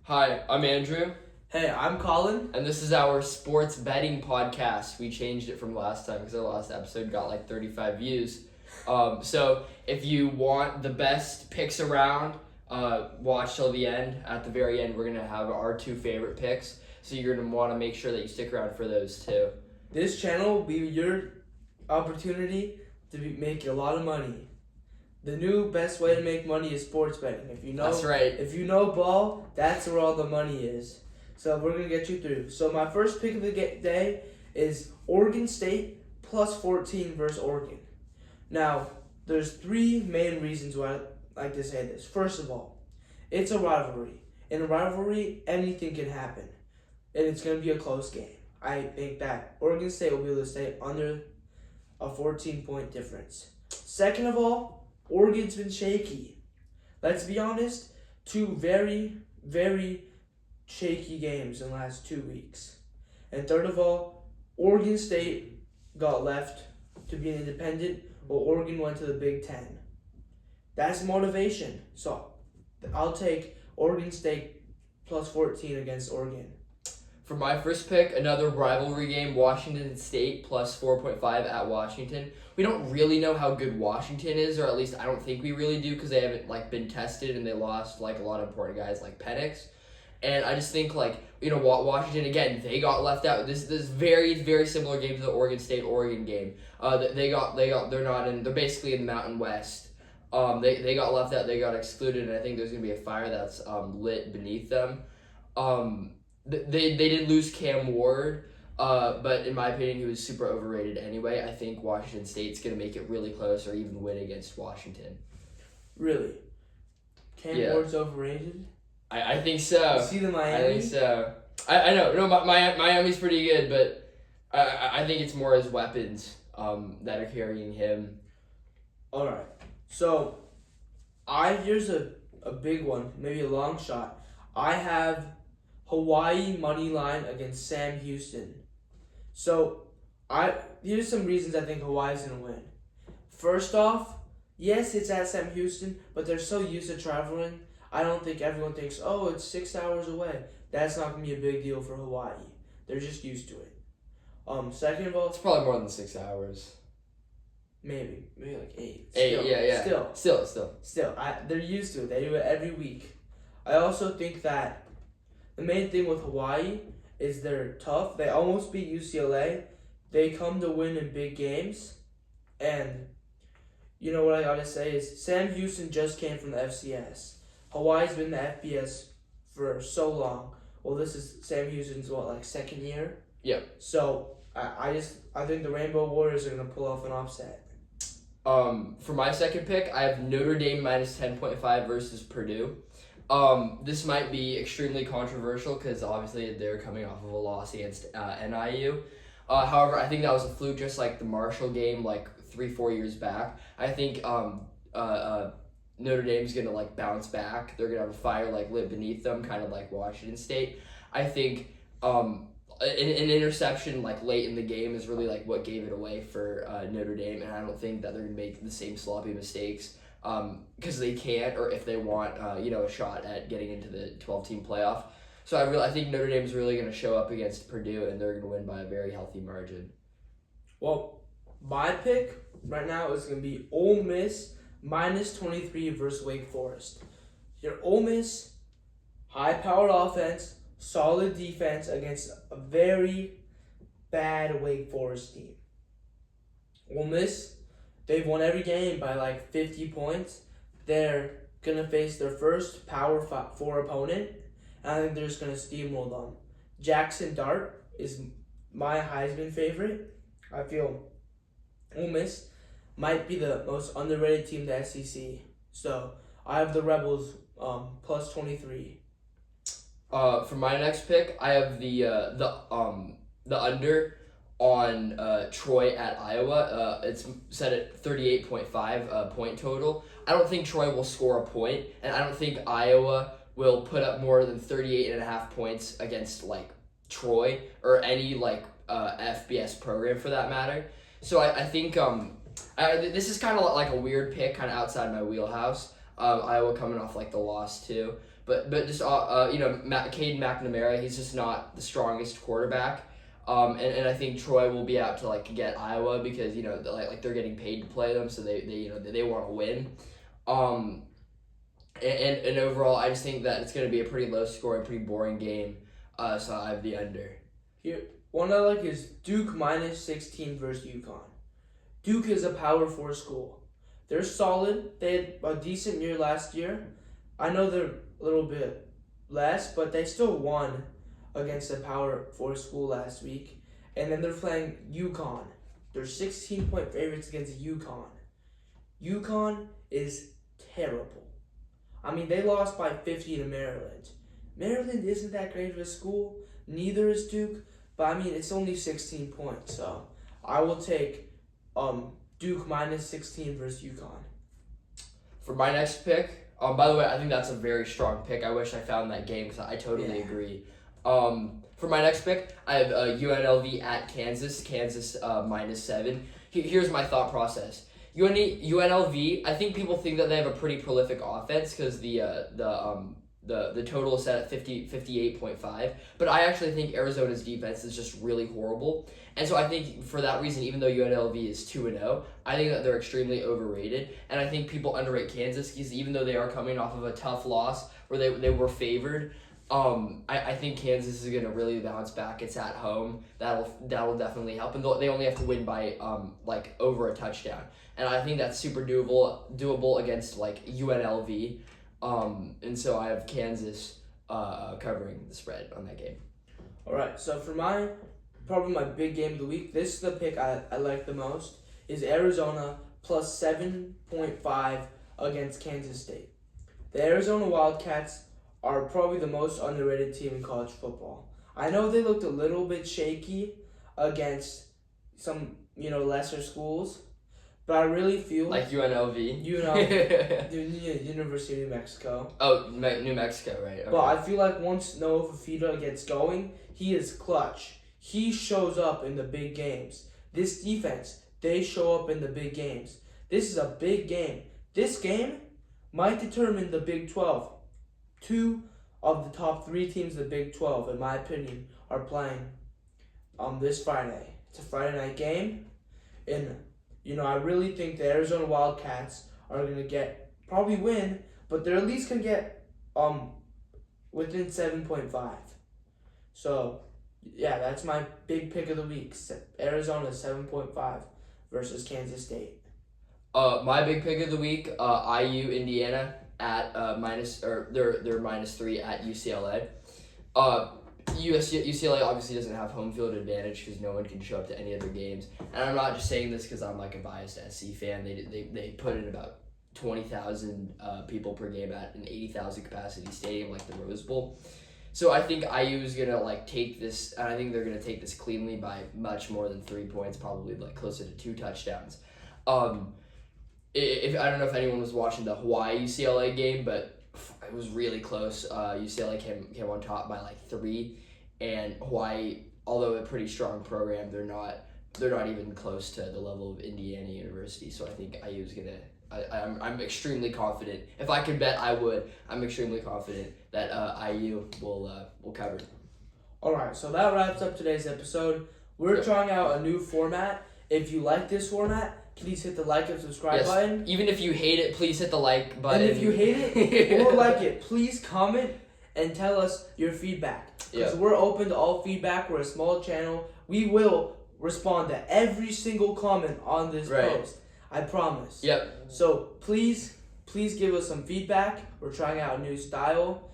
Hi, I'm Andrew, Hey, I'm Colin. and this is our sports betting podcast. We changed it from last time because our last episode got like 35 views. So if you want the best picks around, watch till the end. At the very end, we're gonna have our two favorite picks. So you're gonna want to make sure that you stick around for those too. This channel will be your opportunity to make a lot of money. The new best way to make money is sports betting. That's right. If you know ball, that's where all the money is. So we're gonna get you through. So my first pick of the day is Oregon State plus 14 versus Oregon. Now, there's three main reasons why I like to say this. First of all, it's a rivalry. In a rivalry, anything can happen, and it's gonna be a close game. I think that Oregon State will be able to stay under a 14-point difference. Second of all, Oregon's been shaky. Let's be honest, two very, very shaky games in the last 2 weeks. And third of all, Oregon State got left to be an independent, while Oregon went to the Big Ten. That's motivation. So I'll take Oregon State plus 14 against Oregon. For my first pick, another rivalry game, Washington State plus 4.5 at Washington. We don't really know how good Washington is, or at least I don't think we really do, because they haven't been tested and they lost a lot of important guys like Penix. And I just think Washington again, they got left out. This very, very similar game to the Oregon State-Oregon game. They're basically in the Mountain West. They got left out. They got excluded, and I think there's gonna be a fire that's lit beneath them. They did lose Cam Ward, but in my opinion, he was super overrated anyway. I think Washington State's going to make it really close or even win against Washington. Really? Cam Ward's overrated? I think so. You see the Miami? I think so. I know. No, Miami's pretty good, but I think it's more his weapons that are carrying him. All right. So, here's a big one, maybe a long shot. I have Hawaii money line against Sam Houston. So, here's some reasons I think Hawaii's gonna win. First off, yes, it's at Sam Houston, but they're so used to traveling. I don't think everyone thinks, oh, it's 6 hours away. That's not gonna be a big deal for Hawaii. They're just used to it. Second of all, It's probably more than 6 hours. maybe like 8. Still, yeah. Still. They're used to it. They do it every week. I also think that the main thing with Hawaii is they're tough. They almost beat UCLA. They come to win in big games. And you know what I gotta say is Sam Houston just came from the FCS. Hawaii's been the FBS for so long. Well, this is Sam Houston's second year? Yep. So I think the Rainbow Warriors are gonna pull off an upset. For my second pick, I have Notre Dame minus 10.5 versus Purdue. This might be extremely controversial because obviously they're coming off of a loss against NIU. However, I think that was a fluke, just like the Marshall game 3-4 years back. I think Notre Dame's gonna bounce back. They're gonna have a fire lit beneath them, kind of like Washington State. I think an interception late in the game is really what gave it away for Notre Dame, and I don't think that they're gonna make the same sloppy mistakes. Because they can't, or if they want, a shot at getting into the 12-team playoff. So I think Notre Dame's really going to show up against Purdue, and they're going to win by a very healthy margin. Well, my pick right now is going to be Ole Miss minus 23 versus Wake Forest. Your Ole Miss, high-powered offense, solid defense against a very bad Wake Forest team. Ole Miss, they've won every game by 50 points. They're going to face their first Power 4 opponent, and I think they're just going to steamroll them. Jackson Dart is my Heisman favorite. I feel Ole Miss might be the most underrated team in the SEC. So I have the Rebels plus 23. For my next pick, I have the under on Troy at Iowa. It's set at 38.5 point total. I don't think Troy will score a point, and I don't think Iowa will put up more than 38.5 points against Troy or any FBS program for that matter. So I think this is kind of like a weird pick, kind of outside my wheelhouse. Iowa coming off the loss too. but just Caden McNamara, he's just not the strongest quarterback. And I think Troy will be out to like get Iowa because they're getting paid to play them, so they want to win. And overall, I just think that it's going to be a pretty low scoring, pretty boring game. So I have the under. Here, one I like is Duke minus 16 versus UConn. Duke is a Power 4 school. They're solid. They had a decent year last year. I know they're a little bit less, but they still won against a Power 4 school last week. And then they're playing UConn. They're 16-point favorites against UConn. UConn is terrible. I mean, they lost by 50 to Maryland. Maryland isn't that great of a school. Neither is Duke. But, I mean, it's only 16 points. So, I will take Duke minus 16 versus UConn. For my next pick, by the way, I think that's a very strong pick. I wish I found that game because I totally agree. For my next pick, I have UNLV at Kansas. Kansas minus 7. Here's my thought process. UNLV, I think people think that they have a pretty prolific offense because the total is set at 58.5. But I actually think Arizona's defense is just really horrible. And so I think for that reason, even though UNLV is 2-0, I think that they're extremely overrated. And I think people underrate Kansas because even though they are coming off of a tough loss where they were favored, I think Kansas is going to really bounce back. It's at home. That'll definitely help. And they only have to win by over a touchdown. And I think that's super doable against UNLV. And so I have Kansas covering the spread on that game. All right, so for probably my big game of the week, this is the pick I like the most, is Arizona plus 7.5 against Kansas State. The Arizona Wildcats are probably the most underrated team in college football. I know they looked a little bit shaky against some, lesser schools, but I really feel like UNLV. University of New Mexico. Oh, New Mexico, right. Okay. But I feel like once Noah Fafita gets going, he is clutch. He shows up in the big games. This defense, they show up in the big games. This is a big game. This game might determine the Big 12. 2 of the top 3 teams of the Big 12, in my opinion, are playing this Friday. It's a Friday night game, and I really think the Arizona Wildcats are going to probably win, but they're at least going to get within 7.5. So, yeah, that's my big pick of the week. Arizona 7.5 versus Kansas State. My big pick of the week, IU Indiana at they're minus 3 at UCLA. UCLA obviously doesn't have home field advantage because no one can show up to any of their games. And I'm not just saying this because I'm a biased SC fan. They put in about 20,000 people per game at an 80,000 capacity stadium like the Rose Bowl. So I think IU is gonna take this, and I think they're gonna take this cleanly by much more than 3 points, probably closer to 2 touchdowns. If I don't know if anyone was watching the Hawaii UCLA game, but it was really close. UCLA came on top by 3, and Hawaii, although a pretty strong program, they're not even close to the level of Indiana University. So I think IU is gonna. I'm extremely confident. If I could bet, I would. I'm extremely confident that IU will cover. All right, so that wraps up today's episode. We're trying out a new format. If you like this format, please hit the like and subscribe button. Even if you hate it, please hit the like button. And if you hate it or like it, please comment and tell us your feedback. Because we're open to all feedback. We're a small channel. We will respond to every single comment on this post. I promise. Yep. So please give us some feedback. We're trying out a new style.